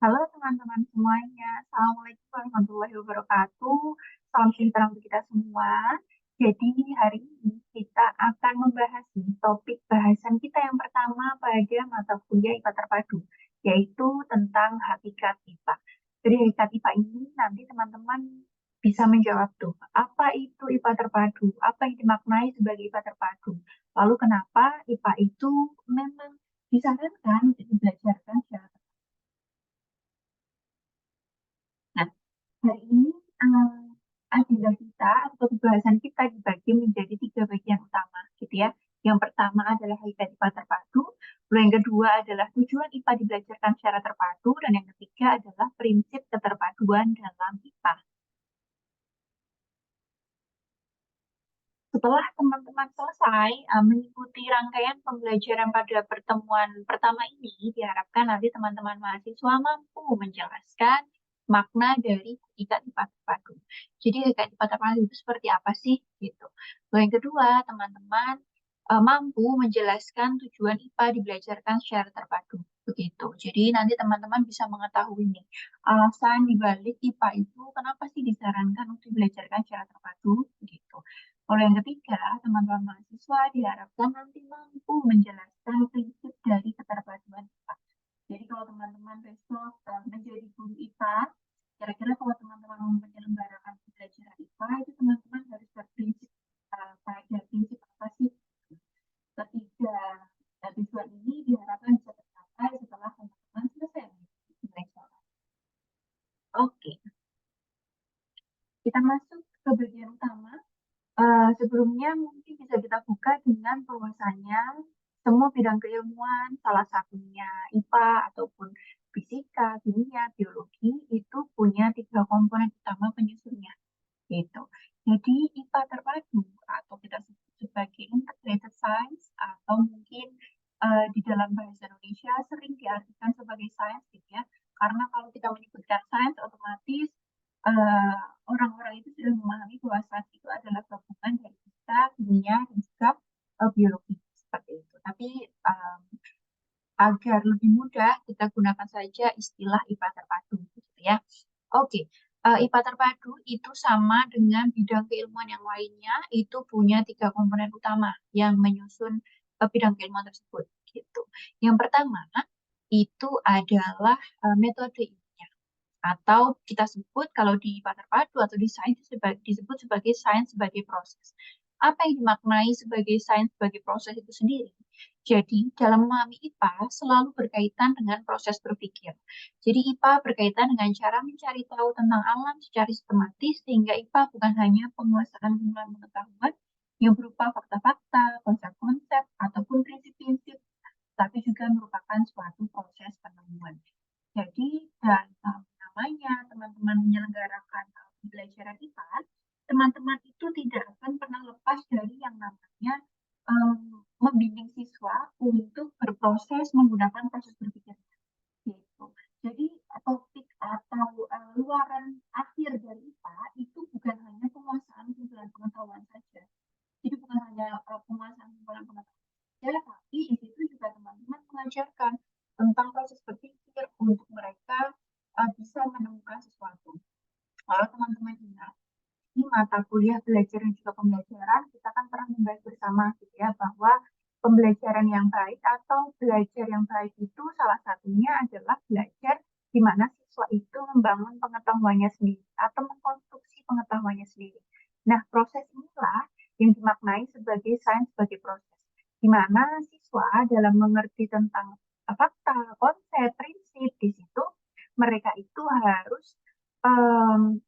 Halo teman-teman semuanya, Assalamualaikum warahmatullahi wabarakatuh. Salam sejahtera untuk kita semua. Jadi hari ini kita akan membahas nih topik bahasan kita yang pertama pada mata kuliah IPA terpadu, yaitu tentang hakikat IPA. Jadi hakikat IPA ini nanti teman-teman bisa menjawab tuh, apa itu IPA terpadu? Apa yang dimaknai sebagai IPA terpadu? Lalu kenapa IPA itu memang disarankan untuk dibelajarkan secara. Nah, hari ini agenda kita atau pembahasan kita dibagi menjadi tiga bagian utama, gitu ya. Yang pertama adalah hakikat IPA terpadu, lalu yang kedua adalah tujuan IPA dibelajarkan secara terpadu, dan yang ketiga adalah prinsip keterpaduan dalam IPA. Setelah teman-teman selesai mengikuti rangkaian pembelajaran pada pertemuan pertama ini, diharapkan nanti teman-teman mahasiswa mampu menjelaskan makna dari hakikat IPA terpadu. Jadi hakikat IPA terpadu itu seperti apa sih? Gitu. Lalu yang kedua, teman-teman mampu menjelaskan tujuan IPA dibelajarkan secara terpadu. Begitu. Jadi nanti teman-teman bisa mengetahui nih, alasan dibalik IPA itu kenapa sih disarankan untuk dibelajarkan secara terpadu? Gitu. Kalau yang ketiga, teman-teman mahasiswa diharapkan nanti mampu menjelaskan prinsip dari keterpaduan IPA. Jadi kalau teman-teman besok menjadi guru IPA, kira-kira kalau teman-teman mau menyelenggarakan pembelajaran IPA, itu teman-teman harus berprinsip pada prinsip apa sih? Ketiga tujuan ini diharapkan bisa tercapai setelah teman-teman selesai mengikuti pembelajaran. Oke, kita masuk ke bagian utama. Sebelumnya mungkin bisa kita buka dengan bahwasannya semua bidang keilmuan, salah satunya IPA ataupun fisika, kimia, biologi, itu punya tiga komponen utama penyusunnya, gitu. Jadi IPA terpadu atau kita sebut sebagai integrated science atau mungkin di dalam bahasa Indonesia sering diartikan sebagai sains, gitu ya. Karena kalau kita menyebutkan sains, otomatis eh, orang-orang itu sudah memahami bahwa sains itu adalah gabungan dari fisika, kimia, dan juga biologi seperti itu. Tapi agar lebih mudah, kita gunakan saja istilah IPA terpadu, gitu ya. Oke, IPA terpadu itu sama dengan bidang keilmuan yang lainnya, itu punya tiga komponen utama yang menyusun bidang keilmuan tersebut, gitu. Yang pertama itu adalah metode ilmiah, atau kita sebut kalau di IPA terpadu atau di sains disebut sebagai sains sebagai proses. Apa yang dimaknai sebagai sains sebagai proses itu sendiri? Jadi, dalam memahami IPA selalu berkaitan dengan proses berpikir. Jadi, IPA berkaitan dengan cara mencari tahu tentang alam secara sistematis, sehingga IPA bukan hanya penguasaan jumlah pengetahuan yang berupa fakta-fakta, konsep-konsep, ataupun prinsip-prinsip, tapi juga merupakan suatu proses penemuan. Jadi, dalam namanya teman-teman menyelenggarakan pembelajaran IPA, teman-teman itu tidak akan pernah lepas dari yang namanya membimbing siswa untuk berproses menggunakan proses berpikir. Gitu. Jadi topik atau luaran akhir dari IPA itu bukan hanya penguasaan kumpulan pengetahuan saja. Jadi bukan hanya penguasaan kumpulan pengetahuan saja, tapi di situ juga teman-teman mengajarkan tentang proses berpikir untuk mereka bisa menemukan sesuatu. Kalau teman-teman ingat, di mata kuliah belajar dan juga pembelajaran, kita kan pernah membahas bersama gitu ya, bahwa pembelajaran yang baik atau belajar yang baik itu salah satunya adalah belajar di mana siswa itu membangun pengetahuannya sendiri atau mengkonstruksi pengetahuannya sendiri. Nah, proses inilah yang dimaknai sebagai sains sebagai proses, di mana siswa dalam mengerti tentang fakta, konsep, prinsip di situ mereka itu harus em,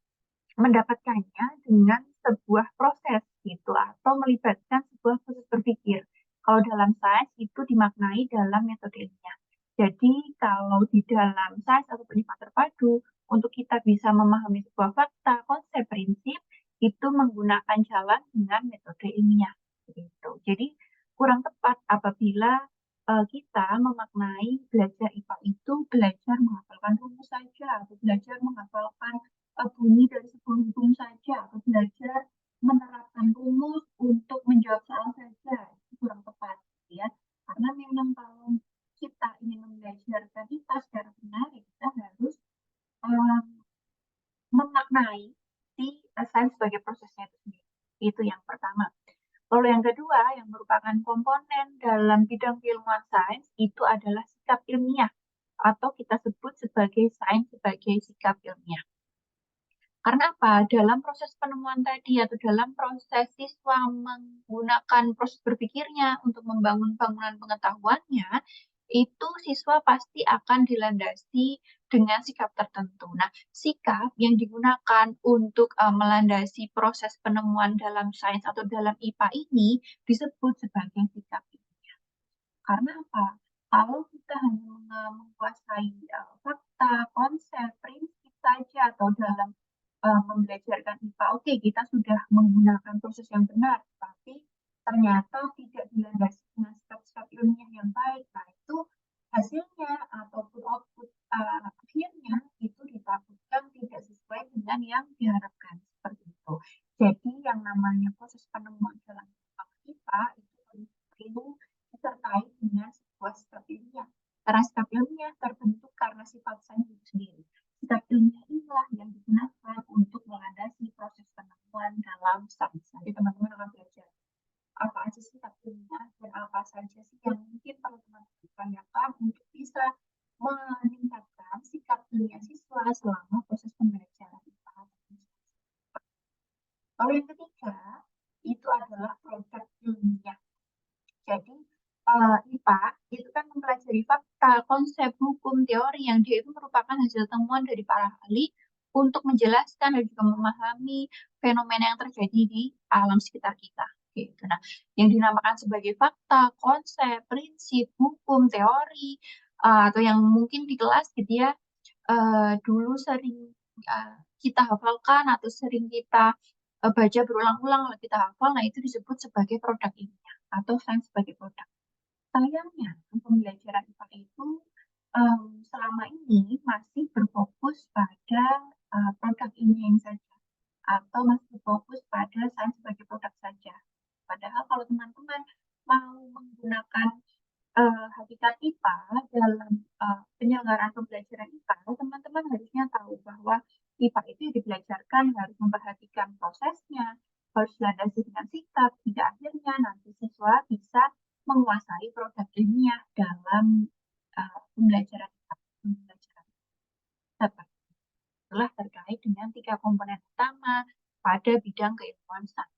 mendapatkannya dengan sebuah proses gitu atau melibatkan sebuah proses berpikir. Kalau dalam sains itu dimaknai dalam metode ilmiah. Jadi kalau di dalam sains atau IPA terpadu, untuk kita bisa memahami sebuah fakta, konsep, prinsip, itu menggunakan jalan dengan metode ilmiah. Gitu. Jadi kurang tepat apabila kita memaknai belajar IPA itu belajar menghafalkan rumus saja atau belajar menghafalkan bunyi dari sebuah hukum saja atau belajar menerapkan rumus untuk menjawab soal saja itu kurang tepat ya, karena memang kalau kita ingin membelajarkan IPA secara benar kita harus merupakan komponen dalam bidang keilmuan sains itu adalah sikap ilmiah atau kita sebut sebagai sains sebagai sikap ilmiah. Karena apa? Dalam proses penemuan tadi atau dalam proses siswa menggunakan proses berpikirnya untuk membangun bangunan pengetahuannya, itu siswa pasti akan dilandasi dengan sikap tertentu. Nah, sikap yang digunakan untuk melandasi proses penemuan dalam sains atau dalam IPA ini disebut sebagai sikap ilmiah. Karena apa? Kalau kita hanya menguasai fakta, konsep, prinsip saja atau dalam membelajarkan IPA, oke, kita sudah menggunakan proses yang benar, tapi ternyata tidak dilandasi dengan sikap-sikap ilmiah yang baik. Nah, itu hasilnya ataupun output akhirnya itu ditakutkan tidak sesuai dengan yang diharapkan. Seperti itu. Jadi yang namanya proses penemuan dalam IPA itu perlu disertai dengan sebuah sikap ilmiah. Karena sikap ilmiah terbentuk karena sifat sains itu sendiri. Sikap ilmiah inilah yang digunakan untuk melandasi proses penemuan dalam sains. Nanti teman-teman akan belajar apa aja sih sikap ilmiah dan apa saja sih yang mungkin perlu teman-teman tanyakan untuk bisa meningkatkan sikap ilmiah siswa selama proses pembelajaran IPA. Lalu yang ketiga itu adalah produk ilmiah. Jadi IPA itu kan mempelajari fakta, konsep, hukum, teori yang dia itu merupakan hasil temuan dari para ahli untuk menjelaskan dan juga memahami fenomena yang terjadi di alam sekitar kita. Gitu. Nah, yang dinamakan sebagai fakta, konsep, prinsip, hukum, teori, atau yang mungkin di kelas gitu ya, dulu sering kita hafalkan atau sering kita baca berulang-ulang lalu kita hafal, nah itu disebut sebagai produk ilmiah atau sains sebagai produk. Sayangnya, pembelajaran IPA itu selama ini masih berfokus pada produk ilmiah saja atau masih berfokus pada sains sebagai produk saja. Padahal kalau teman-teman mau menggunakan hakikat IPA dalam penyelenggaraan pembelajaran IPA, teman-teman harusnya tahu bahwa IPA itu dibelajarkan harus memperhatikan prosesnya, harus dilandasi dengan sikap, hingga akhirnya nanti siswa bisa menguasai produk ilmiah dalam pembelajaran IPA. Itulah terkait dengan 3 komponen utama pada bidang keilmuan sains.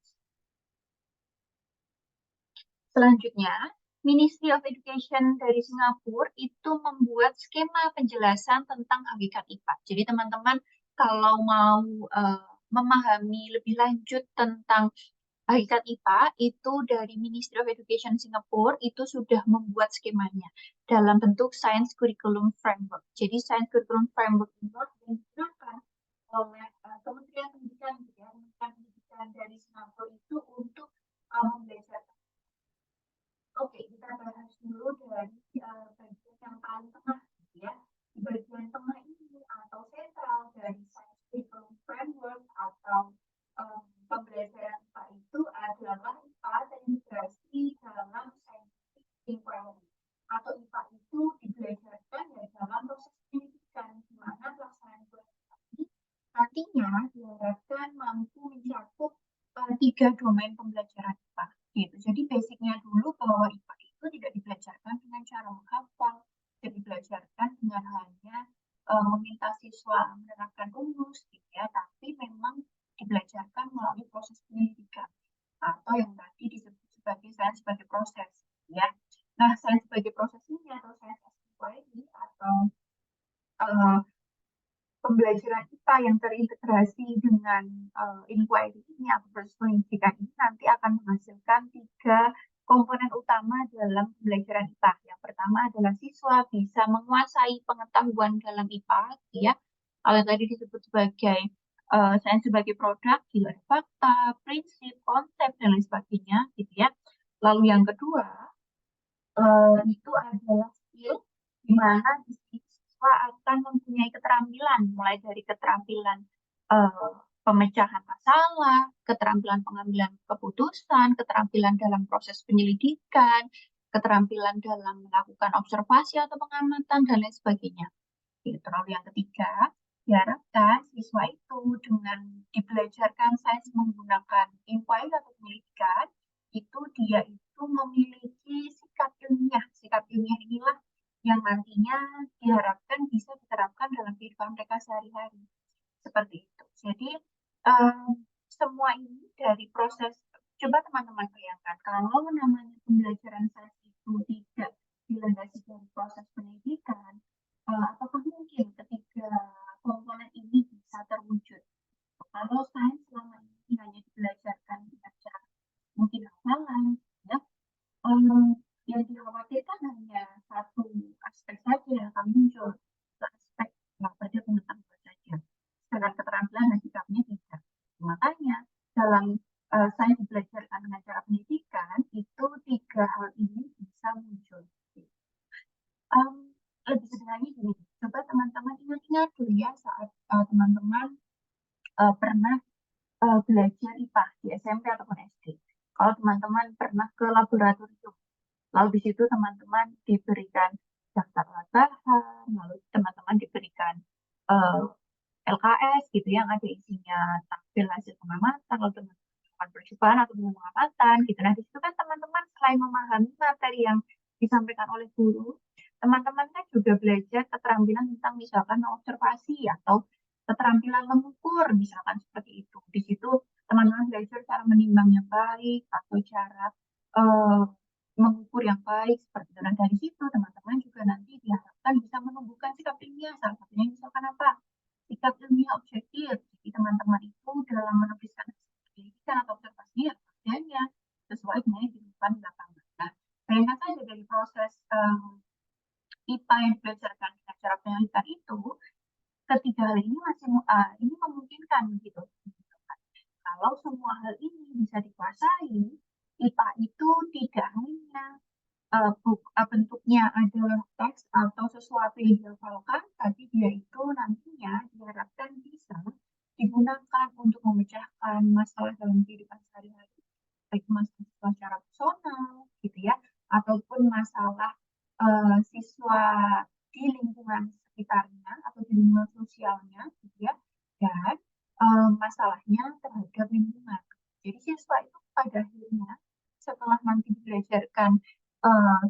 Selanjutnya, Ministry of Education dari Singapura itu membuat skema penjelasan tentang hakikat IPA. Jadi teman-teman kalau mau memahami lebih lanjut tentang hakikat IPA, itu dari Ministry of Education Singapura itu sudah membuat skemanya dalam bentuk Science Curriculum Framework. Jadi Science Curriculum Framework itu digunakan oleh Kementerian Pendidikan, Kementerian Pendidikan dari Singapura itu untuk membelajarkan. Oke, kita bahas dulu dari bagian yang paling tengah, ya. Di bagian tengah ini atau sentral dari Science Curriculum Framework atau pembelajaran IPA itu adalah IPA terintegrasi dalam scientific inquiry. Atau IPA itu dibelajarkan dalam proses pendidikan, di mana pelaksanaan ini nantinya diharapkan mampu mencakup 3 domain pembelajaran IPA. Gitu. Jadi basicnya dulu bahwa IPA itu tidak dibelajarkan dengan cara menghafal, tidak dibelajarkan dengan hanya meminta siswa menerapkan rumus, gitu ya, tapi memang dibelajarkan melalui proses pendidikan atau yang tadi disebut sebagai sains sebagai proses, ya. Nah, sains sebagai proses ini atau sains inquiry atau pembelajaran IPA yang terintegrasi dengan inquiry ini atau proses pendidikan ini nanti akan menghasilkan 3 komponen utama dalam pembelajaran IPA. Yang pertama adalah siswa bisa menguasai pengetahuan dalam IPA, ya. Kalau tadi disebut sebagai sains sebagai produk, gitu, ada fakta, prinsip, konsep dan lain sebagainya, gitu ya. Lalu yang kedua itu adalah skill, di mana siswa akan mempunyai keterampilan, mulai dari keterampilan pemecahan masalah, keterampilan pengambilan keputusan, keterampilan dalam proses penyelidikan, keterampilan dalam melakukan observasi atau pengamatan, dan lain sebagainya. Lalu yang ketiga, diharapkan siswa itu dengan dibelajarkan sains menggunakan inquiry atau penyelidikan, itu dia itu memiliki sikap ilmiah. Sikap ilmiah inilah yang nantinya diharapkan bisa diterapkan dalam kehidupan mereka sehari-hari. Seperti itu. Jadi, semua ini dari proses, coba teman-teman bayangkan, kalau namanya pembelajaran sains itu tidak dilandasi dari proses pendidikan, apakah mungkin ketiga komponen ini bisa terwujud? Kalau sains selama ini hanya dibelajarkan dengan cara mungkin hafalan, ya, yang dikhawatirkan hanya satu aspek saja yang akan muncul, aspek pada pengetahuan saja. Sedangkan keterampilan dan sikapnya tidak. Makanya dalam saya belajarkan dengan cara pendidikan itu tiga hal ini bisa muncul. Lebih sederhananya gini, coba teman-teman ingat-ingat dulu ya saat teman-teman pernah belajar IPA di SMP ataupun SD. Kalau teman-teman pernah ke laboratorium, lalu di situ teman-teman diberikan daftar alat bahan, lalu teman-teman diberikan LKS gitu yang ada isinya tampil hasil pengamatan, lalu teman-teman melakukan percobaan atau pengamatan gitu. Nah di situ kan teman-teman selain memahami materi yang disampaikan oleh guru, teman-teman kan juga belajar keterampilan tentang misalkan observasi atau keterampilan mengukur misalkan seperti itu. Di situ teman-teman belajar cara menimbang yang baik atau cara eh, mengukur yang baik seperti itu. Dan dari situ teman-teman juga nanti diharapkan bisa menumbuhkan sikap ilmiah. Salah satunya misalkan apa? Sikap ilmiah objektif. Jadi teman-teman itu dalam menuliskan penelitian atau observasi ya adanya sesuai dengan yang dilakukan di lapangan. Nah, bayangkan saja dari proses IPA yang dibelajarkan dengan cara penelitian itu, ketiga hal ini masih ini memungkinkan gitu. Kalau semua hal ini bisa dikuasai, IPA itu tidak hanya bentuknya adalah teks atau sesuatu yang dihafalkan, tapi dia itu nantinya diharapkan bisa digunakan untuk memecahkan masalah dalam kehidupan sehari-hari, baik masalah secara personal, gitu ya, ataupun masalah siswa di lingkungan sekitarnya atau di lingkungan sosialnya, gitu ya, dan masalahnya terhadap lingkungan. Jadi siswa itu pada akhirnya setelah nanti belajarkan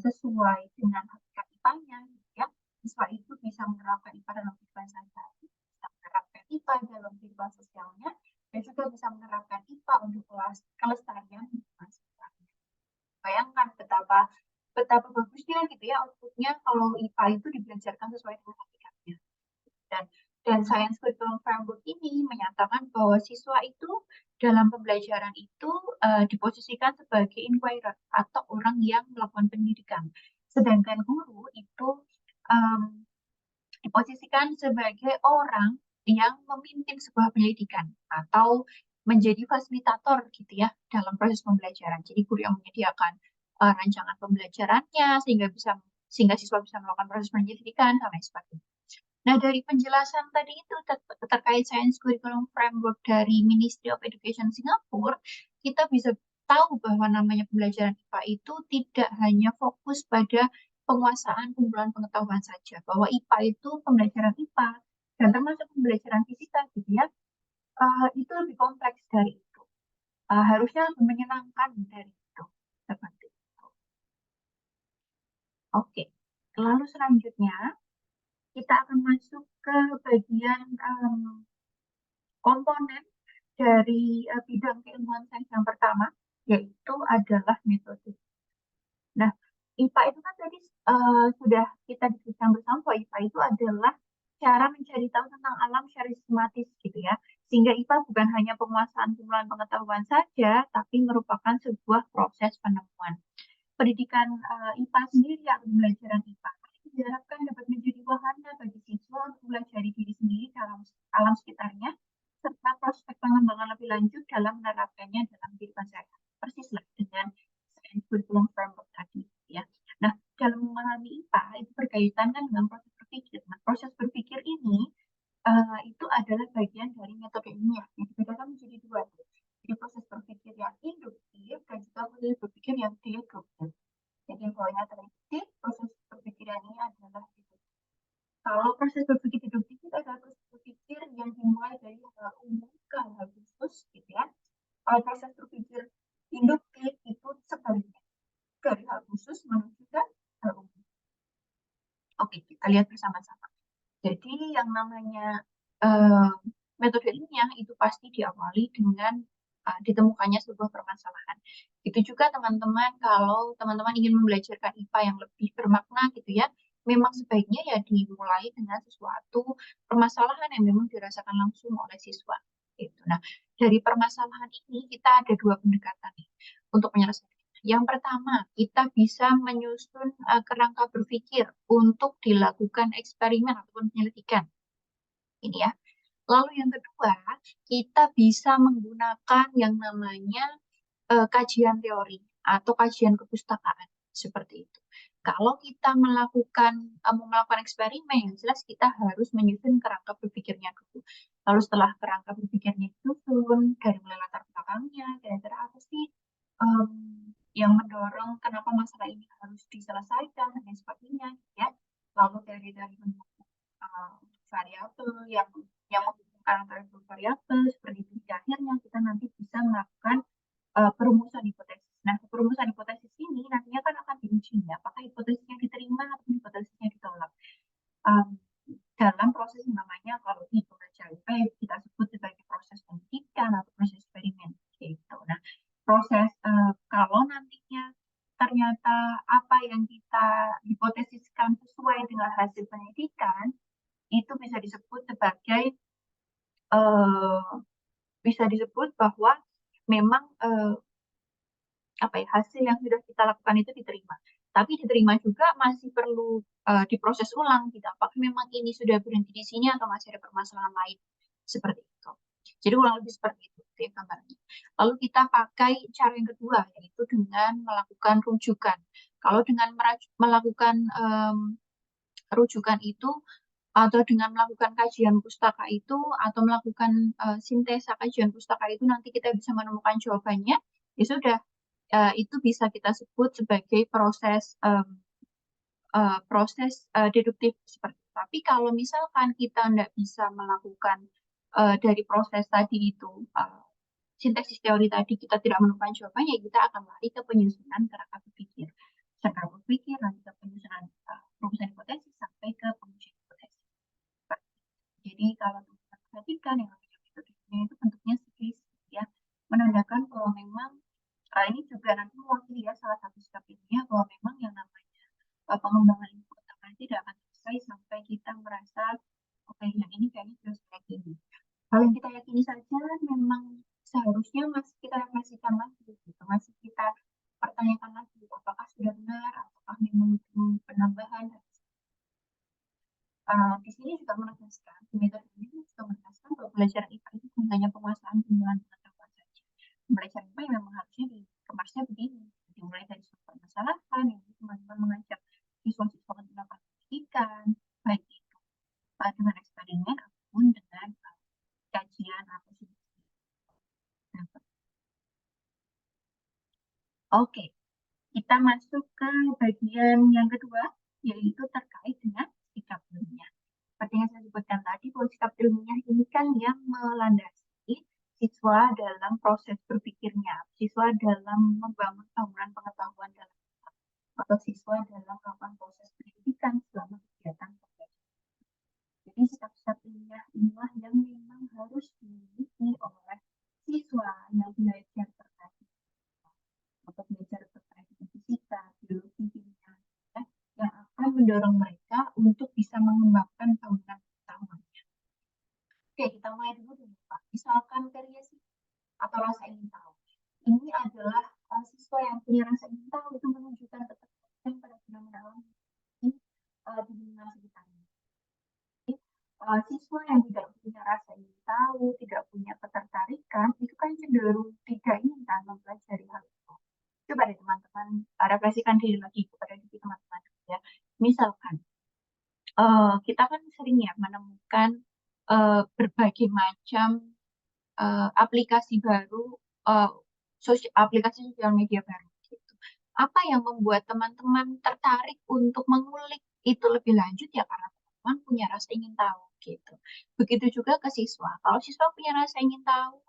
sesuai dengan hakikat IPA-nya, gitu ya, siswa itu bisa menerapkan IPA dalam kehidupan sehari-hari, bisa menerapkan IPA dalam kehidupan sosialnya, dan juga bisa menerapkan IPA untuk kelestarian lingkungan sekitarnya. Bayangkan betapa betapa bagusnya gitu ya outputnya kalau IPA itu dibelajarkan sesuai dengan hakikatnya. Dan Science Curriculum Framework ini menyatakan bahwa siswa itu dalam pembelajaran itu diposisikan sebagai inquirer atau orang yang melakukan pendidikan. Sedangkan guru itu diposisikan sebagai orang yang memimpin sebuah pendidikan atau menjadi fasilitator gitu ya dalam proses pembelajaran. Jadi guru yang menyediakan rancangan pembelajarannya sehingga siswa bisa melakukan proses pendidikan dan lain sebagainya. Nah, dari penjelasan tadi itu terkait Science Curriculum Framework dari Ministry of Education Singapura, kita bisa tahu bahwa namanya pembelajaran IPA itu tidak hanya fokus pada penguasaan kumpulan pengetahuan saja, bahwa IPA itu pembelajaran IPA dan termasuk pembelajaran fisika gitu ya, itu lebih kompleks dari itu. Harusnya lebih menyenangkan dari itu. Seperti itu. Oke, lalu selanjutnya kita akan masuk ke bagian komponen dari bidang keilmuan sains yang pertama, yaitu adalah metode. Nah, IPA itu kan tadi sudah kita diskusikan bersama bahwa IPA itu adalah cara mencari tahu tentang alam secara sistematis gitu ya. Sehingga IPA bukan hanya penguasaan kumpulan pengetahuan saja, tapi merupakan sebuah proses penemuan. Pendidikan IPA sendiri atau pembelajaran IPA diharapkan dapat menjadi wahana bagi siswa untuk mempelajari diri sendiri dalam alam sekitarnya, serta prospek pengembangan lebih lanjut dalam menerapkannya dalam kehidupan sehari-hari. Persislah dengan Science Curriculum Framework tadi, ya. Nah, dalam memahami IPA itu berkaitan kan dengan proses berpikir. Nah, proses berpikir ini itu adalah bagian dari metode ilmiah yang dibedakan menjadi dua. Jadi proses berpikir yang induktif dan juga proses berpikir yang deduktif. Jadi poinnya terinduktif, proses berpikir ini adalah deduktif. Kalau proses berpikir deduktif itu adalah proses berpikir yang dimulai dari hal umum ke hal khusus, gitu ya. Kalau proses berpikir induktif itu Oke, kita lihat bersama-sama. Jadi yang namanya eh, metode ilmiah itu pasti diawali dengan ditemukannya sebuah permasalahan. Itu juga teman-teman kalau teman-teman ingin membelajarkan IPA yang lebih bermakna gitu ya, memang sebaiknya ya dimulai dengan sesuatu permasalahan yang memang dirasakan langsung oleh siswa. Gitu. Nah, dari permasalahan ini kita ada dua pendekatan nih untuk menyelesaikan. Yang pertama, kita bisa menyusun kerangka berpikir untuk dilakukan eksperimen ataupun penyelidikan. Ini ya. Lalu yang kedua, kita bisa menggunakan yang namanya kajian teori atau kajian kepustakaan seperti itu. Kalau kita mau melakukan eksperimen, yang jelas kita harus menyusun kerangka berpikirnya dulu. Lalu setelah kerangka berpikirnya disusun, dari mulai latar belakangnya, kira-kira apa sih em, yang mendorong kenapa masalah ini harus diselesaikan dan lain sebagainya, ya. Lalu dari bentuk variabel yang menghubungkan antara dua variabel seperti itu. Di akhirnya kita nanti bisa melakukan perumusan hipotesis. Nah, perumusan hipotesis ini nantinya kan akan diuji ya, apakah hipotesisnya diterima atau hipotesisnya ditolak. Um, dalam proses yang namanya kalau di pembelajaran IP kita sebut sebagai proses pendidikan atau proses eksperimen gitu. Nah, proses kalau nantinya ternyata apa yang kita hipotesiskan sesuai dengan hasil pendidikan itu eh, bisa disebut bahwa memang apa ya hasil yang sudah kita lakukan itu diterima. Tapi diterima juga masih perlu diproses ulang gitu. Apakah memang ini sudah berhenti di sini atau masih ada permasalahan lain seperti itu. Jadi kurang lebih seperti itu ya gambarnya. Lalu kita pakai cara yang kedua yaitu dengan melakukan rujukan. Kalau dengan melakukan rujukan itu atau dengan melakukan kajian pustaka itu atau melakukan sintesa kajian pustaka itu nanti kita bisa menemukan jawabannya ya sudah itu bisa kita sebut sebagai proses deduktif seperti itu. Tapi kalau misalkan kita tidak bisa melakukan dari proses tadi itu sintesis teori tadi kita tidak menemukan jawabannya, kita akan lari ke penyusunan kerangka berpikir. Kerangka berpikir nanti ke penyusunan rumusan hipotesis sampai ke pengujian hipotesis. Jadi kalau teman-teman perhatikan yang namanya metodenya itu bentuknya siklis ya, menandakan bahwa memang ini juga nanti mewakili ya salah satu sikap ilmiah bahwa memang yang namanya pengembangan ilmu pengetahuan tidak akan selesai sampai kita merasa oke yang ini kayaknya sudah saya yakini. Hal yang kita yakini saja memang seharusnya masih kita refleksikan lagi gitu, masih kita pertanyakan lagi apakah sudah benar, apakah memang perlu penambahan. Di sini juga menegaskan, di metode ini juga menegaskan bahwa belajar IPA itu bukan hanya penguasaan jumlah pengetahuan saja. Belajar IPA yang memang harusnya dikemasnya begini, dimulai dari suatu permasalahan yang teman-teman mengajak siswa-siswa menggunakan pendidikan, baik itu dengan eksperimen ataupun dengan kajian atau simulasi. Oke, kita masuk ke bagian yang kedua, yaitu terkait dengan sikap ilmiah. Seperti yang saya sebutkan tadi, bahwa sikap ilmiah ini kan yang melandasi siswa dalam proses berpikirnya, siswa dalam membangun bangunan pengetahuan dalam atau siswa dalam melakukan proses pendidikan selama kegiatan pembelajaran. Jadi sikap-sikap ilmiah inilah yang memang harus dimiliki oleh siswa yang belajar terkait atau belajar terkait dengan fisika, biologi, kimia, ya, yang akan mendorong mereka untuk bisa mengembangkan bangunan pengetahuan. Oke, kita mulai dulu dengan Pak. Misalkan variasi atau rasa ingin tahu. Ini adalah siswa yang punya rasa ingin tahu itu menunjukkan ketertarikan pada fenomena alam di lingkungan sekitarnya. Siswa yang tidak punya rasa ingin tahu, tidak punya ketertarikan, itu kan cenderung tidak ingin kan mempelajari hal itu. Coba deh teman-teman refleksikan diri lagi kepada diri teman-teman ya. Misalkan kita kan sering ya menemukan berbagai macam aplikasi baru, uh, aplikasi sosial media baru. Gitu. Apa yang membuat teman-teman tertarik untuk mengulik itu lebih lanjut ya karena teman-teman punya rasa ingin tahu gitu. Begitu juga ke siswa. Kalau siswa punya rasa ingin tahu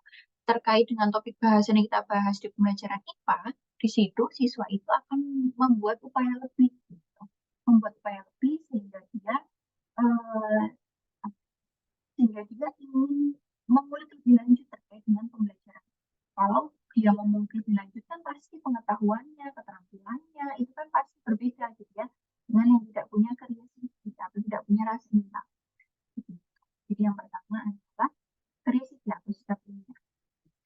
terkait dengan topik bahasan yang kita bahas di pembelajaran IPA, di situ siswa itu akan membuat upaya lebih gitu. Membuat upaya lebih sehingga tidak punya curiosity atau tidak punya rasa minta. Jadi yang pertama adalah curiosity atau sikap ilmiah.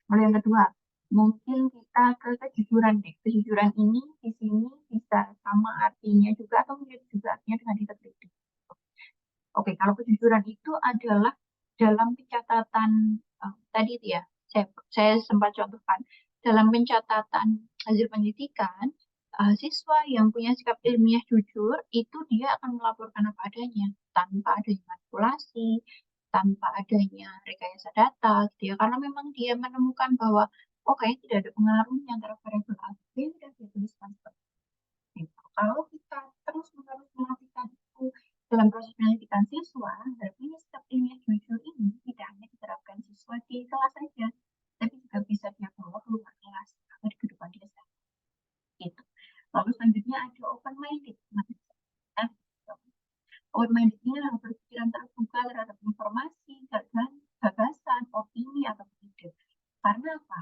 Lalu yang kedua, mungkin kita ke kejujuran deh. Kejujuran ini di sini bisa sama artinya juga atau mirip juga artinya dengan integriti. Oke, kalau kejujuran itu adalah dalam pencatatan tadi itu ya, saya sempat contohkan dalam pencatatan hasil pendidikan, siswa yang punya sikap ilmiah jujur itu dia akan melaporkan apa adanya tanpa adanya manipulasi, tanpa adanya rekayasa data, gitu ya. Karena memang dia menemukan bahwa oh kayaknya tidak ada pengaruhnya antara variabel A dan B, udah dia tuliskan seperti itu. Kalau kita terus-menerus melakukan itu dalam proses penyelidikan siswa, berarti sikap ilmiah jujur ini tidak hanya diterapkan siswa di kelas saja, tapi juga bisa dia bawa keluar kelas atau di kehidupan dia sehari. Gitu. Lalu selanjutnya ada open-minded. Nah, open-minded ini adalah berpikiran terbuka terhadap informasi, gagasan, opini, atau ide. Karena apa?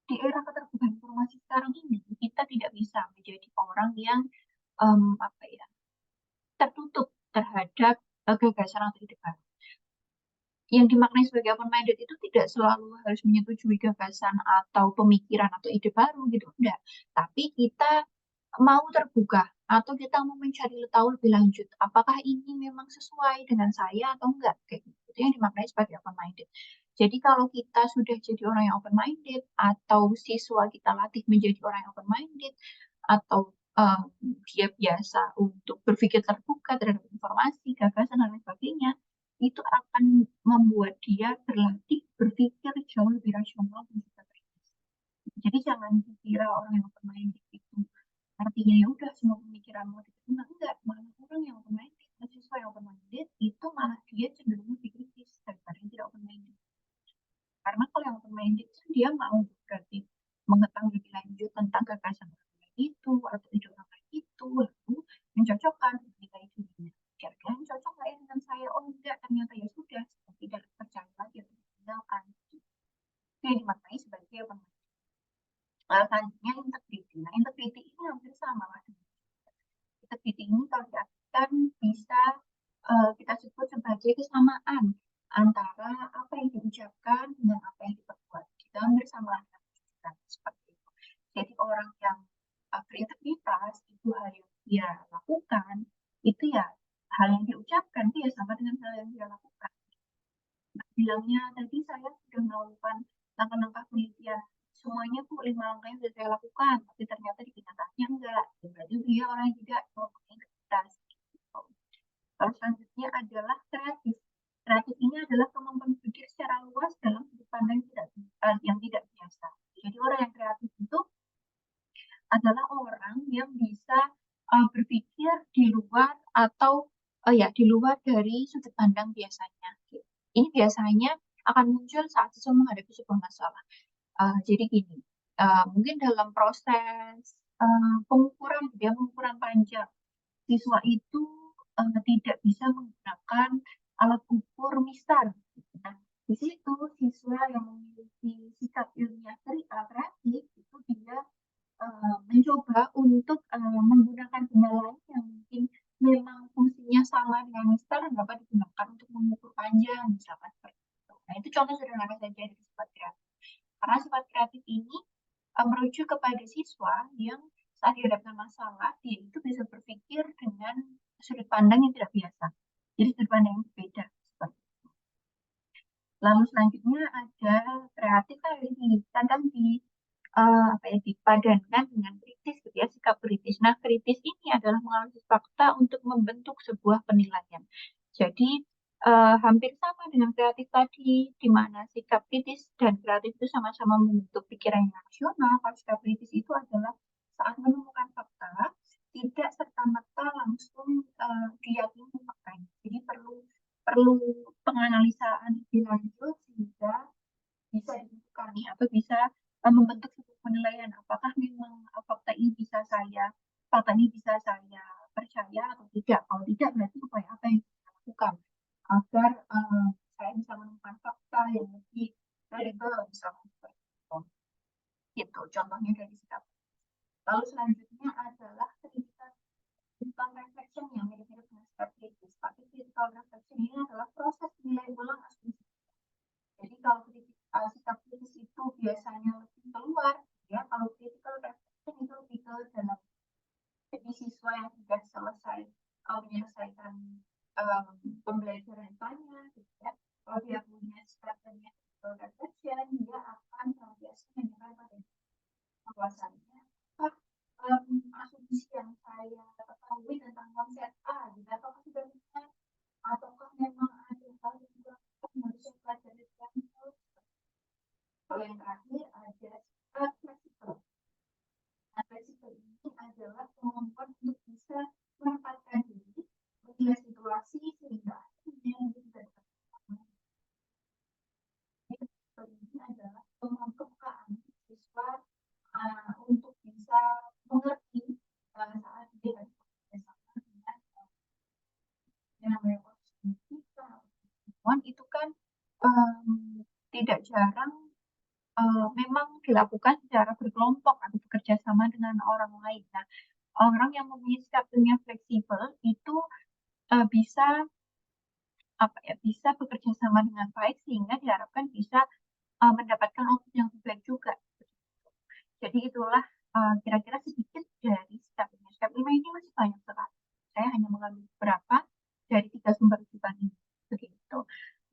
Di era keterbukaan informasi sekarang ini, kita tidak bisa menjadi orang yang apa ya, tertutup terhadap gagasan atau ide baru. Yang dimaknai sebagai open-minded itu tidak selalu harus menyetujui gagasan atau pemikiran atau ide baru gitu, enggak. Tapi kita mau terbuka atau kita mau mencari tahu lebih lanjut, apakah ini memang sesuai dengan saya atau enggak, kayak gitu. Itu yang dimaknai sebagai open-minded. Jadi kalau kita sudah jadi orang yang open-minded atau siswa kita latih menjadi orang yang open-minded atau dia biasa untuk berpikir terbuka terhadap informasi, gagasan, dan lain sebagainya, itu akan membuat dia berlatih berpikir jauh lebih rasional dan juga kritis. Jadi jangan dikira orang yang open-minded itu artinya ya udah semua pemikiranmu diterima, enggak, malah orang yang open-minded, siswa yang open-minded itu malah dia cenderung lebih kritis daripada yang tidak open-minded. Karena kalau yang open-minded dia mau berarti mengetahui lebih lanjut tentang gagasan orang itu atau ide orang lain itu, lalu mencocokkan nilai dirinya. Kira-kira cocok nggak ya dengan saya? Oh enggak, ternyata ya sudah, tidak percaya lagi atau ditinggalkan. Itu yang dimaknai sebagai open-minded. Selanjutnya integrity. Nah, integrity ini hampir sama lah. Integrity ini kalau diartikan bisa kita sebut sebagai kesamaan antara apa yang diucapkan dengan apa yang diperbuat. Kita hampir sama lah seperti itu. Jadi orang yang berintegritas itu hal yang dia lakukan, itu ya hal yang diucapkan itu ya sama dengan hal yang dia lakukan. Nah, bilangnya tadi saya sudah melakukan langkah-langkah penelitian, semuanya tuh 5 langkah yang sudah saya lakukan, tapi ternyata di kenyataannya enggak. Berarti dia orang yang tidak melakukan integritas. Lalu selanjutnya adalah kreatif. Kreatif ini adalah kemampuan berpikir secara luas dalam sudut pandang yang tidak biasa. Jadi orang yang kreatif itu adalah orang yang bisa berpikir di luar atau ya di luar dari sudut pandang biasanya. Ini biasanya akan muncul saat siswa menghadapi sebuah masalah. Jadi gini, mungkin dalam proses pengukuran, pengukuran panjang, siswa itu tidak bisa menggunakan alat ukur misal. Nah, di situ siswa yang memiliki sikap ilmiah kreatif itu dia mencoba untuk menggunakan benda lain yang mungkin memang fungsinya sama dengan misal dan dapat digunakan untuk mengukur panjang, misalkan seperti itu. Nah, itu contoh sederhana saja dari sifat kreatif. Karena sifat kreatif ini merujuk kepada siswa yang saat dihadapkan masalah, dia itu bisa berpikir dengan sudut pandang yang tidak biasa. Jadi sudut pandang yang berbeda. Seperti itu. Lalu selanjutnya ada kreatif kadang dipadankan dengan kritis gitu ya, sikap kritis. Nah, kritis ini adalah menganalisis fakta untuk membentuk sebuah penilaian. Jadi hampir sama dengan kreatif tadi, di mana sikap kritis dan kreatif itu sama-sama membentuk pikiran yang rasional. Kalau sikap kritis itu adalah saat menemukan fakta, tidak serta-merta langsung diyakini faktanya. Jadi perlu penganalisaan lebih lanjut sehingga bisa ditentukan nih atau bisa membentuk sebuah penilaian apakah memang fakta ini bisa saya percaya atau tidak. Kalau tidak berarti upaya apa yang saya lakukan agar saya bisa menemukan fakta yang lebih kredibel misalnya seperti itu. Itu contohnya dari sikap. Lalu selanjutnya adalah kritikan critical reflection yang mirip-mirip dengan sikap kritis. Tapi critical reflection ini adalah proses nilai ulang asumsi. Jadi kalau sikap kritis itu biasanya lebih keluar, ya kalau critical reflection itu lebih ke dalam. Jadi siswa yang sudah selesai menyelesaikan pembelajaran IPA-nya, gitu ya. Kalau dia punya sikap critical reflection, dia akan biasa menyerah pada bahwasannya asumsi yang saya ketahui tentang konsep A, gitu, apakah sudah benar, ataukah memang ada hal yang harus saya pelajari lebih lanjut. Kalau yang terakhir ada sikap fleksibel. Nah, fleksibel ini adalah kemampuan untuk bisa menempatkan diri menilai situasi sehingga akhirnya tidak terlalu. Ini adalah kemampuan siswa untuk bisa mengerti saat dia bersama dengan yang namanya itu kan tidak jarang memang dilakukan secara berkelompok atau bekerja sama dengan orang lain. Nah, orang yang mempunyai sikap ilmiah fleksibel itu bisa bisa bekerja sama dengan baik sehingga diharapkan bisa mendapatkan output yang lebih baik juga. Jadi itulah kira-kira sedikit dari sikap ilmiah. Sikap ilmiah ini masih banyak sekali. Saya hanya mengambil beberapa dari 3 sumber rujukan ini. Begitu.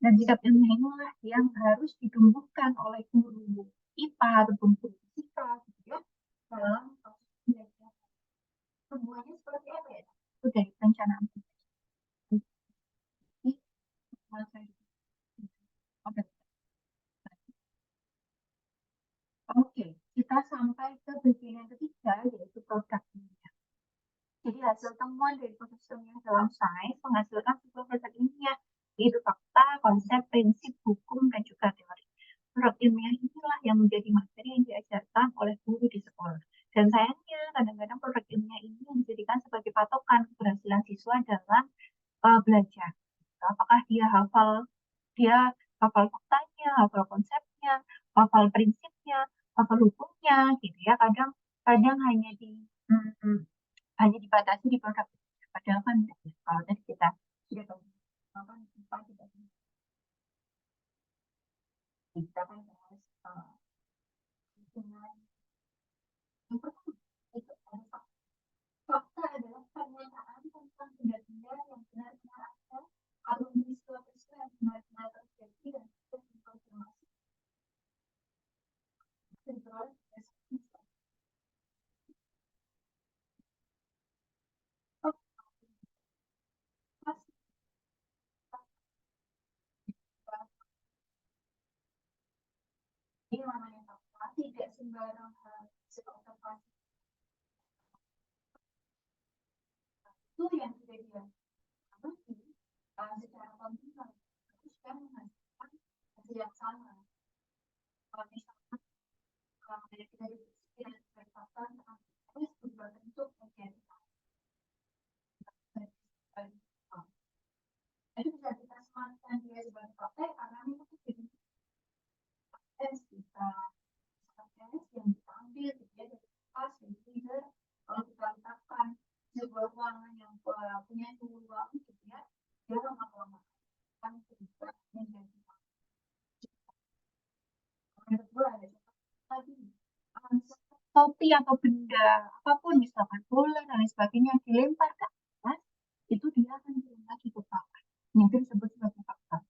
Dan sikap ilmiah inilah yang harus ditumbuhkan oleh guru IPA ataupun guru fisika, gitu ya, dalam proses pembelajaran. Semuanya seperti apa ya? Itu dari perencanaan. Oke, kita sampai ke bagian yang ketiga, yaitu produk ilmiah. Jadi hasil temuan dari proses ilmiah dalam sains menghasilkan sebuah produk ilmiah, yaitu fakta, konsep, prinsip, hukum, dan juga teori. Produk ilmiah inilah yang menjadi materi yang diajarkan oleh guru di sekolah. Dan sayangnya, kadang-kadang produk ilmiah ini yang dijadikan sebagai patokan keberhasilan siswa dalam belajar. Apakah dia hafal faktanya, hafal konsepnya, hafal prinsipnya, hafal hukumnya, gitu ya. Kadang hanya dibatasi di produk. Padahal kan kalau tadi kita sudah tahu apa kita kan harus dengan yang pertama itu ada fakta adalah pernyataan tentang benda-benda yang benar-benar ada atau peristiwa-peristiwa yang benar-benar terjadi dan tidak dikonfirmasi. Ini namanya fakta, tidak sembarang hal observasi. Itu yang sudah diamati secara kontinu itu sudah menghasilkan hasil yang sama. Kalau misalnya dari kita diskusi dan fakta harus berubah bentuk menjadi jadi bisa kita sematkan dia sebagai fakta karena itu jadi tes kita tes yang diambil dari pas dari leader. Kalau kita letakkan sebuah ruangan yang punya suhu ruang gitu ya, dia lama-lama akan berubah menjadi yang kedua ada tadi topi atau benda apapun misalkan bola dan lain sebagainya yang dilempar ke atas itu dia akan turun lagi ke bawah. Yang itu disebut sebagai fakta.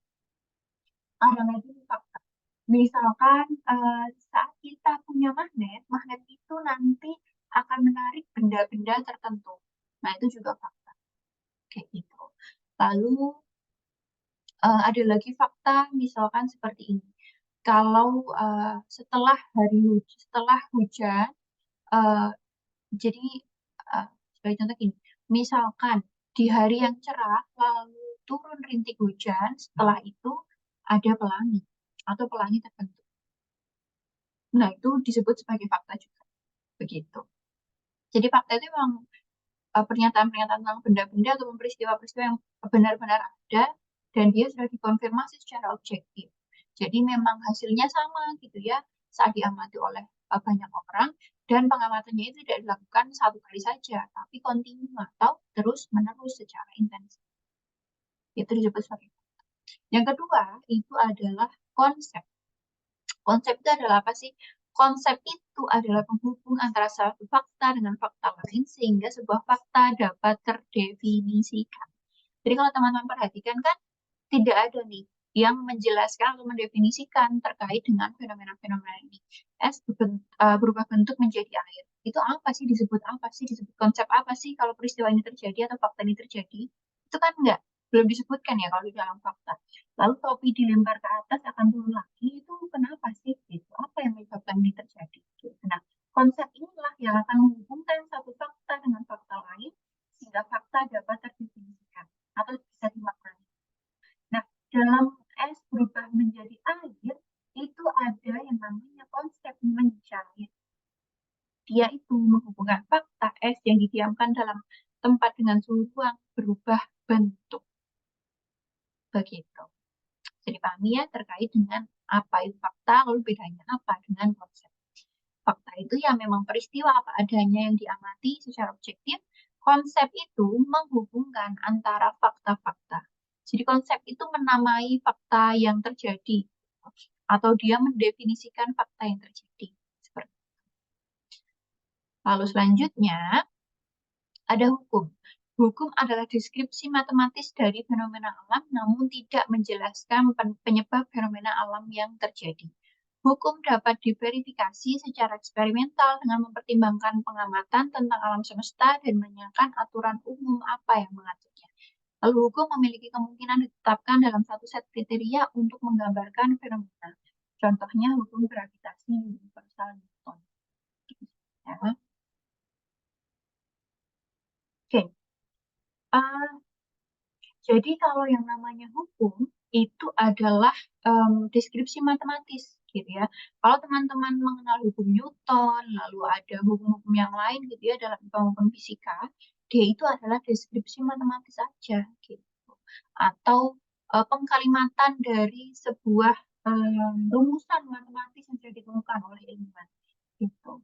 Ada lagi fakta. Misalkan saat kita punya magnet itu nanti akan menarik benda-benda tertentu. Nah itu juga fakta. Kayak gitu. Lalu ada lagi fakta misalkan seperti ini. Kalau setelah hujan, jadi sebagai contoh gini, misalkan di hari yang cerah lalu turun rintik hujan, setelah itu ada pelangi atau pelangi terbentuk. Nah itu disebut sebagai fakta juga, begitu. Jadi fakta itu memang pernyataan-pernyataan tentang benda-benda atau peristiwa-peristiwa yang benar-benar ada dan dia sudah dikonfirmasi secara objektif. Jadi memang hasilnya sama gitu ya saat diamati oleh banyak orang Dan pengamatannya itu tidak dilakukan satu kali saja, tapi kontinu atau terus-menerus secara intensif. Itu disebut sebagai. Yang kedua, itu adalah konsep. Konsep itu adalah apa sih? Konsep itu adalah penghubung antara satu fakta dengan fakta lain sehingga sebuah fakta dapat terdefinisikan. Jadi kalau teman-teman perhatikan kan tidak ada nih yang menjelaskan atau mendefinisikan terkait dengan fenomena-fenomena ini. Es berubah bentuk menjadi air. Itu apa sih? Disebut apa sih? Disebut konsep apa sih kalau peristiwa ini terjadi atau fakta ini terjadi? Itu kan enggak. Belum disebutkan ya kalau di dalam fakta. Lalu topi dilempar ke atas akan turun lagi. Itu kenapa sih? Gitu. Apa yang menyebabkan ini terjadi? Gitu. Nah, konsep inilah yang akan menghubungkan satu fakta dengan fakta lain sehingga fakta dapat terdefinisikan atau bisa dimaknai. Nah, dalam es berubah menjadi air, itu ada yang namanya konsep mencair. Dia itu menghubungkan fakta es yang didiamkan dalam tempat dengan suhu ruang berubah bentuk. Begitu. Jadi pahami ya terkait dengan apa itu fakta, lalu bedanya apa dengan konsep. Fakta itu ya memang peristiwa apa adanya yang diamati secara objektif. Konsep itu menghubungkan antara fakta-fakta. Jadi konsep itu menamai fakta yang terjadi atau dia mendefinisikan fakta yang terjadi. Seperti. Lalu selanjutnya ada hukum. Hukum adalah deskripsi matematis dari fenomena alam namun tidak menjelaskan penyebab fenomena alam yang terjadi. Hukum dapat diverifikasi secara eksperimental dengan mempertimbangkan pengamatan tentang alam semesta dan menanyakan aturan umum apa yang mengaturnya. Lalu hukum memiliki kemungkinan ditetapkan dalam satu set kriteria untuk menggambarkan fenomena. Contohnya hukum gravitasi universal Newton. Ya. Oke. Jadi kalau yang namanya hukum itu adalah deskripsi matematis gitu ya. Kalau teman-teman mengenal hukum Newton, lalu ada hukum-hukum yang lain gitu ya dalam hukum fisika, dia itu adalah deskripsi matematis saja gitu. Atau pengkalimatan dari sebuah rumusan matematis yang sudah ditemukan oleh ilmuwan gitu.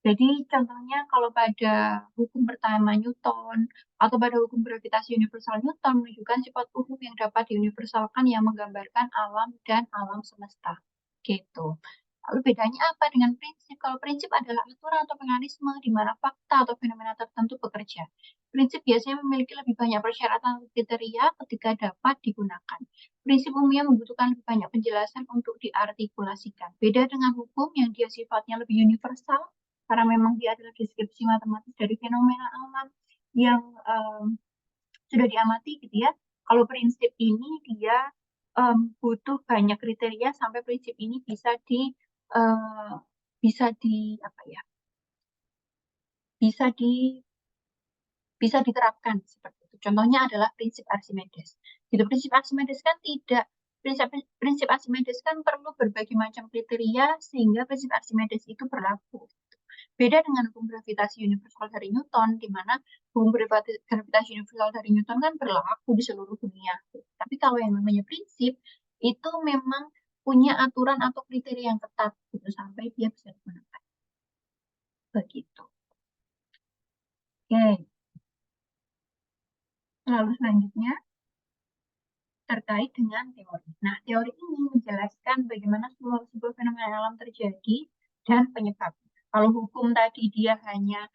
Jadi contohnya kalau pada hukum pertama Newton atau pada hukum gravitasi universal Newton menunjukkan sifat umum yang dapat diuniversalkan yang menggambarkan alam dan alam semesta. Gitu. Lalu bedanya apa dengan prinsip? Kalau prinsip adalah aturan atau mekanisme di mana fakta atau fenomena tertentu bekerja. Prinsip biasanya memiliki lebih banyak persyaratan atau kriteria ketika dapat digunakan. Prinsip umumnya membutuhkan lebih banyak penjelasan untuk diartikulasikan. Beda dengan hukum yang dia sifatnya lebih universal, karena memang dia adalah deskripsi matematis dari fenomena alam yang sudah diamati gitu ya. Kalau prinsip ini dia butuh banyak kriteria sampai prinsip ini uh, bisa di apa ya? Bisa di bisa diterapkan seperti itu. Contohnya adalah prinsip Archimedes. Gitu, prinsip Archimedes kan tidak prinsip prinsip Archimedes kan perlu berbagai macam kriteria sehingga prinsip Archimedes itu berlaku. Beda dengan hukum gravitasi universal dari Newton, di mana hukum gravitasi universal dari Newton kan berlaku di seluruh dunia. Tapi kalau yang namanya prinsip, itu memang punya aturan atau kriteria yang ketat gitu, sampai dia bisa digunakan. Begitu. Oke. Lalu selanjutnya terkait dengan teori. Nah, teori ini menjelaskan bagaimana sebuah fenomena alam terjadi dan penyebabnya. Kalau hukum tadi dia hanya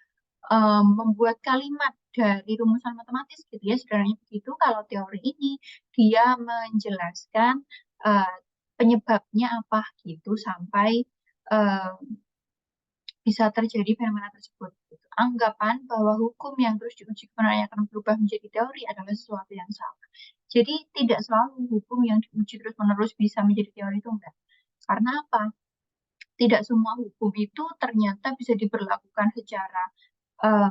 membuat kalimat dari rumusan matematis gitu ya, sederhananya begitu. Kalau teori ini dia menjelaskan uh, penyebabnya apa gitu sampai uh, bisa terjadi fenomena tersebut. Gitu. Anggapan bahwa hukum yang terus diuji kebenarannya akan berubah menjadi teori adalah sesuatu yang salah. Jadi tidak selalu hukum yang diuji terus-menerus bisa menjadi teori itu enggak. Karena apa? Tidak semua hukum itu ternyata bisa diberlakukan secara uh,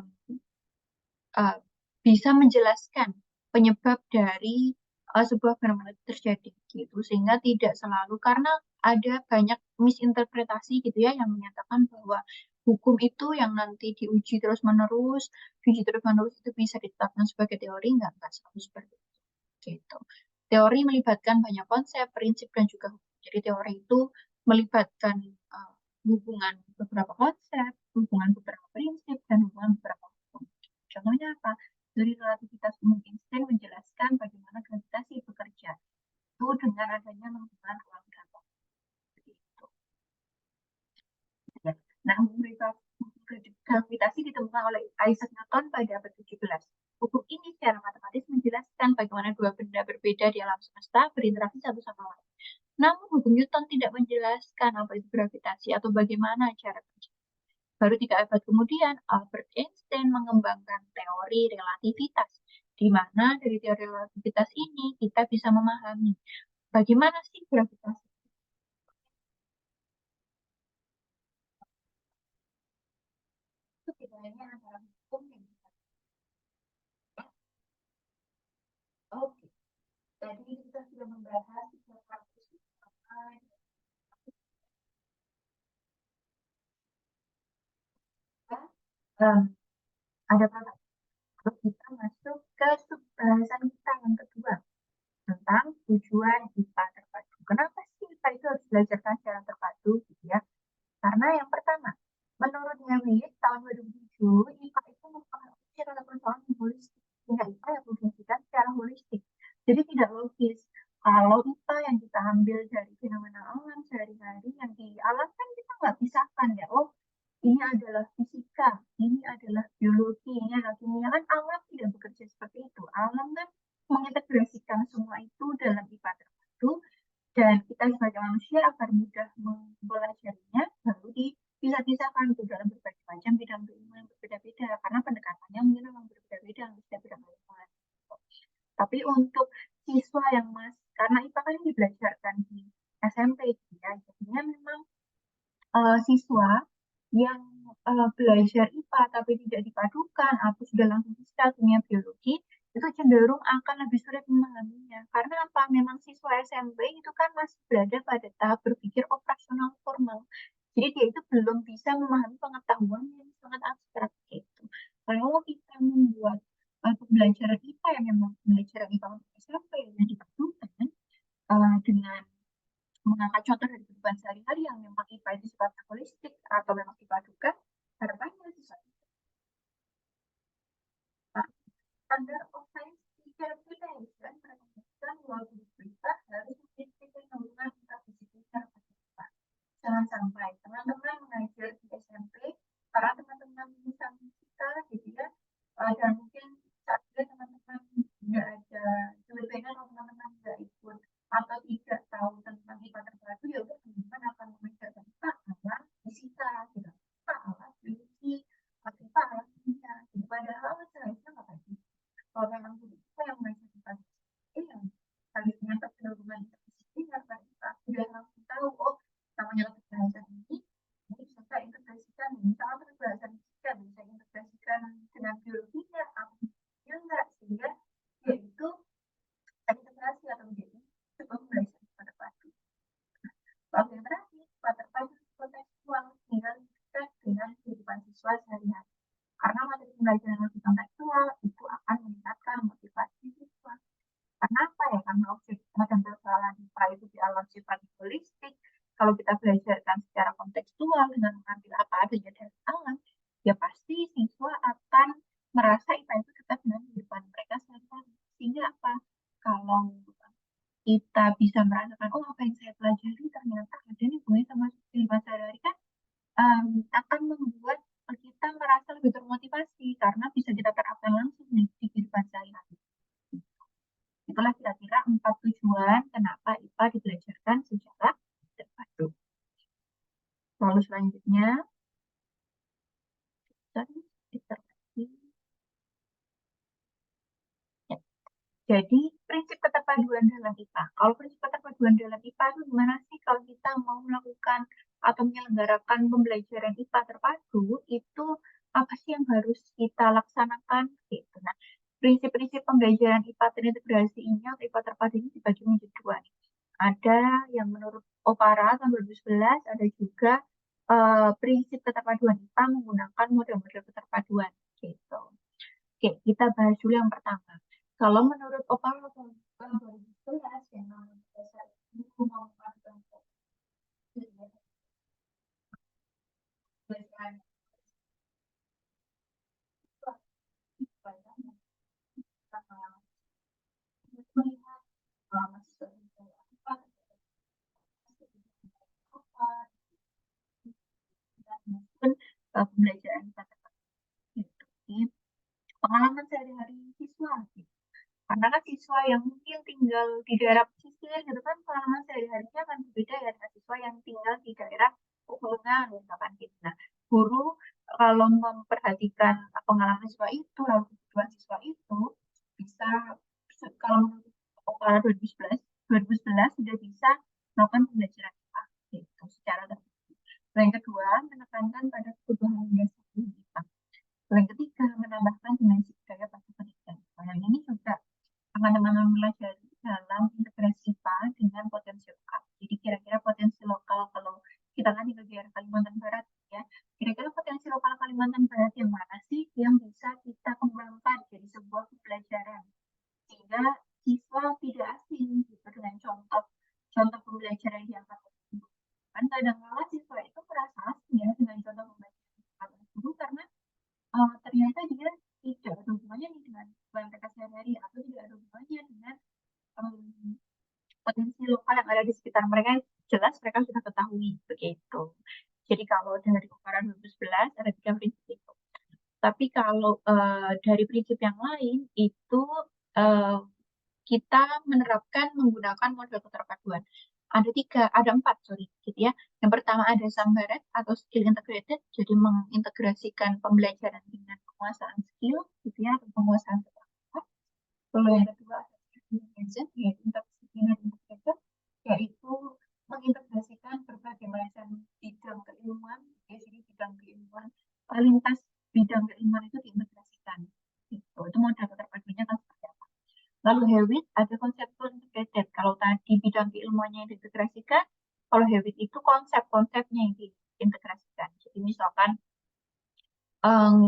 uh, bisa menjelaskan penyebab dari sebuah fenomena terjadi gitu sehingga tidak selalu karena ada banyak misinterpretasi gitu ya yang menyatakan bahwa hukum itu yang nanti diuji terus menerus itu bisa ditetapkan sebagai teori enggak selalu seperti itu gitu. Teori melibatkan banyak konsep, prinsip dan juga hukum. Jadi teori itu melibatkan hubungan beberapa konsep, hubungan beberapa prinsip dan hubungan beberapa hukum. Contohnya apa? Dari relativitas umum Einstein menjelaskan bagaimana gravitasi bekerja. Itu dengan adanya hubungan ruang dan waktu. Gitu. Ya. Nah, gravitasi ditemukan oleh Isaac Newton pada abad 17. Hukum ini secara matematis menjelaskan bagaimana dua benda berbeda di alam semesta berinteraksi satu sama lain. Namun, hukum Newton tidak menjelaskan apa itu gravitasi atau bagaimana cara kerja. Baru 3 abad kemudian, Albert Einstein mengembangkan teori relativitas, di mana dari teori relativitas ini kita bisa memahami bagaimana sih gravitasi. Itu bedanya antara hukum dan gravitasi. Oke, tadi kita sudah membahas beberapa ada produk. Terus kita masuk ke subbahasan kita yang kedua tentang tujuan IPA terpadu. Kenapa sih IPA itu harus belajarkan secara terpadu gitu ya? Karena yang pertama, menurut Lewis tahun 2007, IPA itu merupakan ujian atau persoalan yang holistik. Sehingga IPA yang diujikan secara holistik. Jadi tidak logis. Kalau IPA yang kita ambil dari fenomena alam sehari-hari, yang di alam kan kita nggak pisahkan ya. Oh, ini adalah fisika, ini adalah biologi, ini adalah kimia. Kan alam tidak bekerja seperti itu. Alam kan mengintegrasikan semua itu dalam IPA terpadu, dan kita sebagai manusia agar mudah mempelajarinya baru dipisah-pisahkan itu dalam berbagai macam bidang ilmu yang berbeda-beda karena pendekatannya mungkin memang berbeda-beda di setiap bidang ilmu. Tapi untuk siswa yang karena IPA kan dibelajarkan di SMP ya, jadinya memang siswa yang belajar IPA tapi tidak dipadukan atau sudah langsung fisika, kimia, biologi itu cenderung akan lebih sulit memahaminya. Karena apa? Memang siswa SMP itu kan masih berada pada tahap berpikir operasional formal. Jadi dia itu belum bisa memahami pengetahuan yang sangat abstrak gitu. Kalau kita membuat pembelajaran IPA yang memang pembelajaran IPA untuk SMP yang dipadukan dengan mengangkat contoh dari kehidupan sehari-hari yang memang IPA itu sifatnya holistik atau memang dipadukan, harapannya siswa standar of science teacher preparation menekankan bahwa guru kita harus memiliki hubungan interdisipliner. Jangan sampai teman-teman mengajar di SMP para teman-teman bisa kita gitu ya, dan mungkin saat ini teman-teman nggak ada kebebasan atau teman-teman nggak ikut atau tidak tahu tentang IPA terpadu, ya udah teman-teman akan mengajarkan IPA ala fisika gitu, IPA ala biologi, IPA ala kimia gitu. Padahal seharusnya nggak kayak gitu. Kalau memang kita yang mengajar IPA yang harusnya terhubungan interdisipliner, kita sudah langsung tahu, oh namanya bahasa ini bisa kita integrasikan, misalnya bahasa fisika bisa integrasikan dengan biologinya atau ya enggak, sehingga yaitu integrasi atau menjadi sebuah pembelajaran terpadu. Lalu yang terakhir, terpadu kontekstual tinggal kita dengan kehidupan siswa sehari-hari. Karena materi pembelajaran lebih kontekstual itu akan meningkatkan motivasi siswa. Karena apa ya? Karena objek dan persoalan IPA itu di alam sifat holistik. Kalau kita belajarkan secara kontekstual dengan mengambil apa adanya dari alam, ya pasti siswa akan merasa IPA itu dekat dengan kehidupan mereka sehari-hari. Sehingga apa? Kalau kita bisa merasakan, oh apa yang saya pelajari ternyata ada nih hubungannya sama kehidupan sehari-hari kan, akan membuat kita merasa lebih termotivasi karena bisa kita terapkan langsung nih di kehidupan sehari-hari. Itulah kira-kira 4 tujuan kenapa IPA dibelajarkan secara terpadu. Lalu selanjutnya, ya. Jadi prinsip keterpaduan dalam IPA. Kalau prinsip keterpaduan dalam IPA itu gimana sih kalau kita mau melakukan atau menyelenggarakan pembelajaran IPA terpadu, itu apa sih yang harus kita laksanakan? Gitu. Nah, prinsip-prinsip pembelajaran IPA terintegrasi ini atau IPA terpadu ini dibagi menjadi dua. Ada yang menurut Opara tahun 2011, ada juga prinsip keterpaduan IPA menggunakan model-model keterpaduan gitu. Oke, kita bahas dulu yang pertama. Kalau menurut Opara tahun 2011 yang namanya dasar hukum memadukan Karena kan siswa yang mungkin tinggal di daerah pesisir gitu kan pengalaman sehari-harinya akan berbeda ya dengan siswa yang tinggal di daerah pegunungan misalkan gitu. Nah, guru kalau memperhatikan pengalaman siswa itu, lalu kebutuhan siswa itu bisa kalau menurut Opala 2011 sudah bisa melakukan pembelajaran IPA gitu secara tertutup. Yang kedua, menekankan pada kebutuhan dasar IPA. Yang ketiga, menambahkan dimensi budaya pada pendidikan. Nah, yang ini juga teman-teman pelajari dalam integrasi IPA dengan potensi lokal. Jadi kira-kira potensi lokal kalau kita kan di daerah Kalimantan Barat ya, kira-kira potensi lokal Kalimantan Barat yang mana sih yang bisa kita kembangkan jadi sebuah pembelajaran sehingga siswa tidak asing gitu dengan contoh pembelajaran yang akan tersebut. Kan kadang-kala siswa itu merasa asing ya dengan contoh pembelajaran yang akan tersebut karena ternyata dia tidak ada hubungannya nih dengan kehidupan mereka sehari-hari atau tidak ada hubungannya dengan um, potensi lokal yang ada di sekitar mereka yang jelas mereka sudah ketahui begitu. Jadi kalau dari Komparan 2011 ada tiga prinsip itu. Tapi kalau dari prinsip yang lain itu uh, kita menerapkan menggunakan model keterpaduan. Ada tiga, ada empat, sorry, gitu ya. Yang pertama ada Sambaret atau skill integrated, jadi mengintegrasikan pembelajaran dengan penguasaan skill, gitu ya, atau penguasaan keterampilan. Lalu yang kedua ada Agent, yaitu interdisipliner integrated, yaitu mengintegrasikan berbagai macam bidang keilmuan, ya, jadi bidang keilmuan, lintas bidang keilmuan itu diintegrasikan. Gitu. Itu model keterpaduannya kan seperti apa. Lalu Hewitt ada konseptual integrated. Kalau tadi bidang keilmuannya yang diintegrasikan, kalau Hewitt itu konsep-konsepnya yang diintegrasikan. Jadi misalkan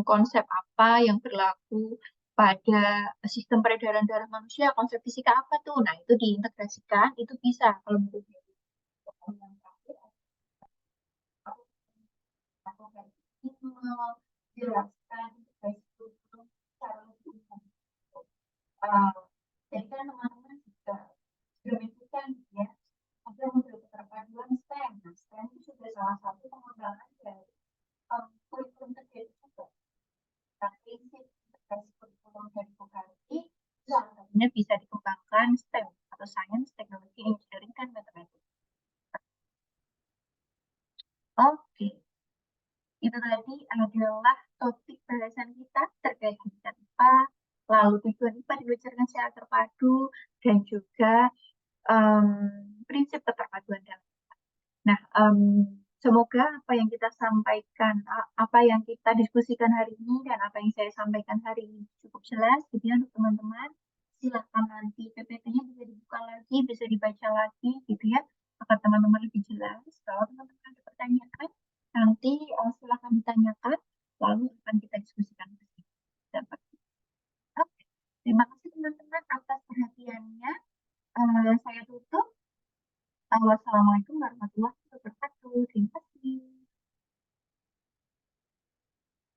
konsep apa yang berlaku pada sistem peredaran darah manusia, konsep fisika apa tuh? Nah, itu diintegrasikan, itu bisa kalau menurut Hewitt. Kalau yang terakhir, aku menjelaskan integrasi itu secara lebih umum. Uh, jadi kan teman-teman juga sudah mengikuti ya ada model keterpaduan STEM. Nah, STEM itu sudah salah satu pengembangan dari kurikulum terkait juga. Nah, prinsip integrasi kurikulum dari Bukhari salah satunya bisa dikembangkan STEM atau Science, Technology, Engineering, dan Mathematics. Oke, itu tadi adalah topik bahasan kita terkait dengan IPA, lalu tujuan IPA dibelajarkan secara terpadu, dan juga um, prinsip keterpaduan dalam. Nah, semoga apa yang kita sampaikan, apa yang kita diskusikan hari ini dan apa yang saya sampaikan hari ini cukup jelas gitu ya untuk teman-teman. Silakan nanti PPT-nya bisa dibuka lagi, bisa dibaca lagi gitu ya, agar teman-teman lebih jelas. Kalau teman-teman ada pertanyaan, nanti silakan ditanyakan, lalu akan kita diskusikan bersama. Dapat. Oke. Terima kasih teman-teman atas perhatiannya. Saya tutup. Wassalamualaikum warahmatullahi wabarakatuh. Terima kasih.